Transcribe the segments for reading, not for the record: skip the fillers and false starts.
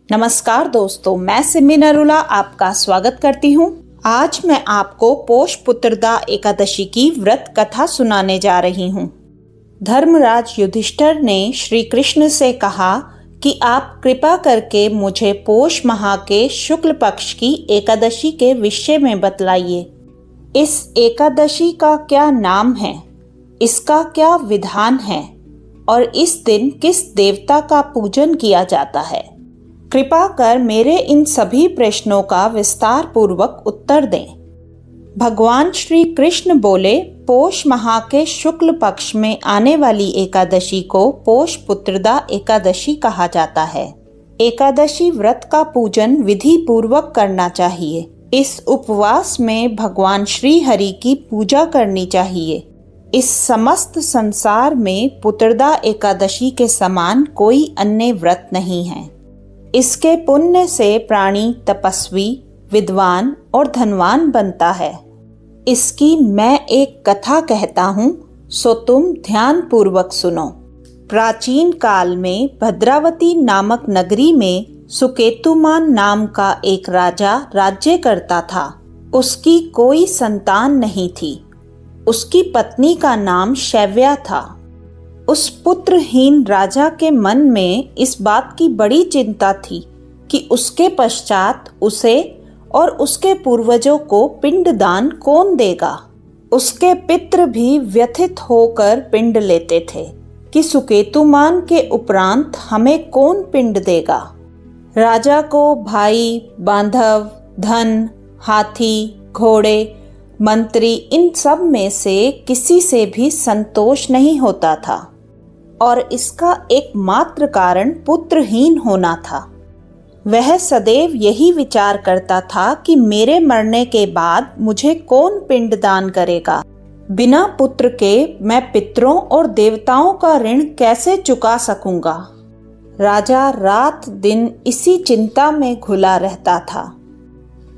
नमस्कार दोस्तों, मैं सिमी नरूला आपका स्वागत करती हूँ। आज मैं आपको पोष पुत्रदा एकादशी की व्रत कथा सुनाने जा रही हूँ। धर्मराज युधिष्ठिर ने श्री कृष्ण से कहा कि आप कृपा करके मुझे पोष माह के शुक्ल पक्ष की एकादशी के विषय में बतलाइए। इस एकादशी का क्या नाम है, इसका क्या विधान है और इस दिन किस देवता का पूजन किया जाता है। कृपा कर मेरे इन सभी प्रश्नों का विस्तार पूर्वक उत्तर दें। भगवान श्री कृष्ण बोले, पोष माह के शुक्ल पक्ष में आने वाली एकादशी को पोष पुत्रदा एकादशी कहा जाता है। एकादशी व्रत का पूजन विधि पूर्वक करना चाहिए। इस उपवास में भगवान श्री हरि की पूजा करनी चाहिए। इस समस्त संसार में पुत्रदा एकादशी के समान कोई अन्य व्रत नहीं है। इसके पुण्य से प्राणी तपस्वी, विद्वान और धनवान बनता है। इसकी मैं एक कथा कहता हूँ, सो तुम ध्यान पूर्वक सुनो। प्राचीन काल में भद्रावती नामक नगरी में सुकेतुमान नाम का एक राजा राज्य करता था। उसकी कोई संतान नहीं थी। उसकी पत्नी का नाम शैव्या था। उस पुत्रहीन राजा के मन में इस बात की बड़ी चिंता थी कि उसके पश्चात उसे और उसके पूर्वजों को पिंडदान कौन देगा। उसके पितृ भी व्यथित होकर पिंड लेते थे कि सुकेतुमान के उपरांत हमें कौन पिंड देगा। राजा को भाई, बांधव, धन, हाथी, घोड़े, मंत्री, इन सब में से किसी से भी संतोष नहीं होता था और इसका एकमात्र कारण पुत्रहीन होना था। वह सदैव यही विचार करता था कि मेरे मरने के बाद मुझे कौन पिंडदान करेगा। बिना पुत्र के मैं पितरों और देवताओं का ऋण कैसे चुका सकूंगा। राजा रात दिन इसी चिंता में घुला रहता था।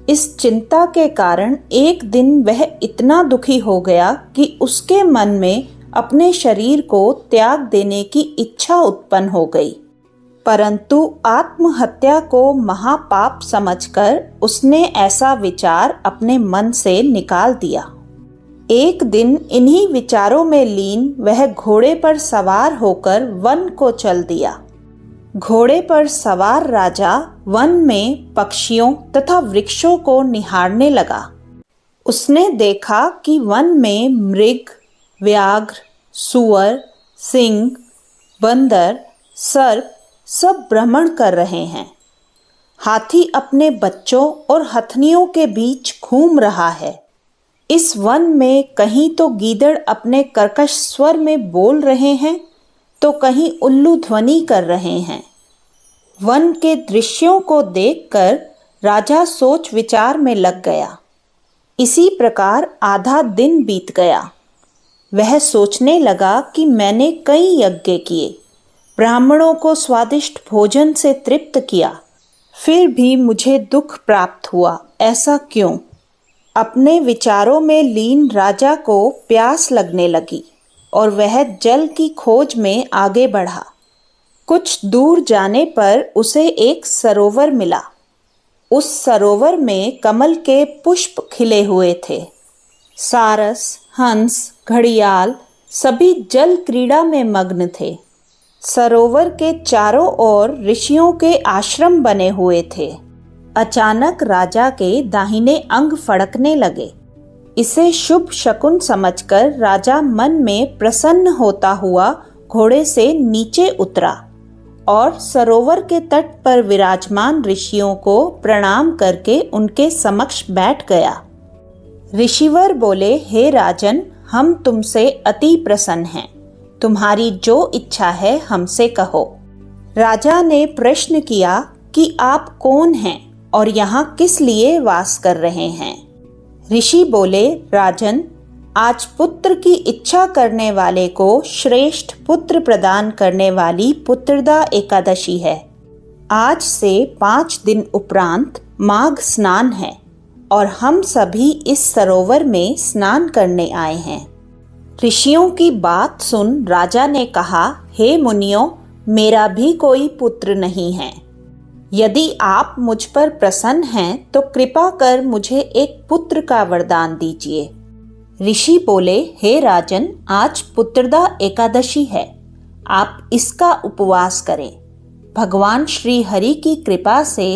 इस चिंता के कारण एक दिन वह इतना दुखी हो गया कि उसके मन में अपने शरीर को त्याग देने की इच्छा उत्पन्न हो गई। परंतु आत्महत्या को महापाप समझकर उसने ऐसा विचार अपने मन से निकाल दिया। एक दिन इन्हीं विचारों में लीन वह घोड़े पर सवार होकर वन को चल दिया। घोड़े पर सवार राजा वन में पक्षियों तथा वृक्षों को निहारने लगा। उसने देखा कि वन में मृग, व्याघ्र, सूअर, सिंह, बंदर, सर्प सब भ्रमण कर रहे हैं। हाथी अपने बच्चों और हथनियों के बीच घूम रहा है। इस वन में कहीं तो गीदड़ अपने कर्कश स्वर में बोल रहे हैं तो कहीं उल्लू ध्वनि कर रहे हैं। वन के दृश्यों को देखकर राजा सोच विचार में लग गया। इसी प्रकार आधा दिन बीत गया। वह सोचने लगा कि मैंने कई यज्ञ किए, ब्राह्मणों को स्वादिष्ट भोजन से तृप्त किया, फिर भी मुझे दुख प्राप्त हुआ। ऐसा क्यों? अपने विचारों में लीन राजा को प्यास लगने लगी और वह जल की खोज में आगे बढ़ा। कुछ दूर जाने पर उसे एक सरोवर मिला। उस सरोवर में कमल के पुष्प खिले हुए थे। सारस, हंस, घड़ियाल सभी जल क्रीड़ा में मग्न थे। सरोवर के चारों ओर ऋषियों के आश्रम बने हुए थे। अचानक राजा के दाहिने अंग फड़कने लगे। इसे शुभ शकुन समझकर राजा मन में प्रसन्न होता हुआ घोड़े से नीचे उतरा और सरोवर के तट पर विराजमान ऋषियों को प्रणाम करके उनके समक्ष बैठ गया। ऋषिवर बोले, हे राजन, हम तुमसे अति प्रसन्न हैं। तुम्हारी जो इच्छा है हमसे कहो। राजा ने प्रश्न किया कि आप कौन हैं और यहाँ किस लिए वास कर रहे हैं। ऋषि बोले, राजन, आज पुत्र की इच्छा करने वाले को श्रेष्ठ पुत्र प्रदान करने वाली पुत्रदा एकादशी है। आज से 5 दिन उपरांत माघ स्नान है और हम सभी इस सरोवर में स्नान करने आए हैं। ऋषियों की बात सुन राजा ने कहा, हे मुनियों, मेरा भी कोई पुत्र नहीं है। यदि आप मुझ पर प्रसन्न हैं तो कृपा कर मुझे एक पुत्र का वरदान दीजिए। ऋषि बोले, हे राजन, आज पुत्रदा एकादशी है, आप इसका उपवास करें। भगवान श्री हरि की कृपा से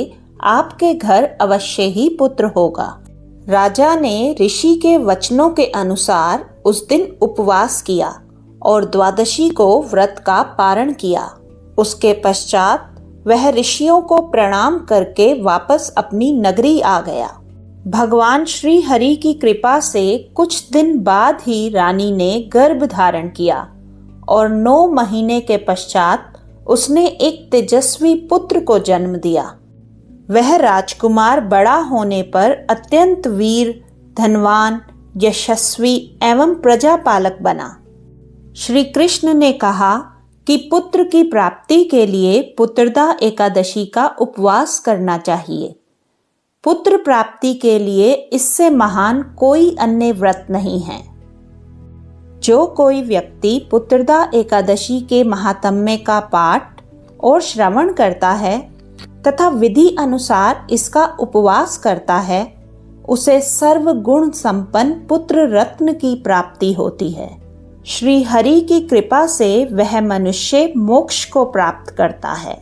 आपके घर अवश्य ही पुत्र होगा। राजा ने ऋषि के वचनों के अनुसार उस दिन उपवास किया और द्वादशी को व्रत का पारण किया। उसके पश्चात वह ऋषियों को प्रणाम करके वापस अपनी नगरी आ गया। भगवान श्री हरि की कृपा से कुछ दिन बाद ही रानी ने गर्भ धारण किया और 9 महीने के पश्चात उसने एक तेजस्वी पुत्र को जन्म दिया। वह राजकुमार बड़ा होने पर अत्यंत वीर, धनवान, यशस्वी एवं प्रजापालक बना। श्री कृष्ण ने कहा कि पुत्र की प्राप्ति के लिए पुत्रदा एकादशी का उपवास करना चाहिए। पुत्र प्राप्ति के लिए इससे महान कोई अन्य व्रत नहीं है। जो कोई व्यक्ति पुत्रदा एकादशी के महात्म्य का पाठ और श्रवण करता है तथा विधि अनुसार इसका उपवास करता है, उसे सर्व गुण संपन्न पुत्र रत्न की प्राप्ति होती है। श्री हरि की कृपा से वह मनुष्य मोक्ष को प्राप्त करता है।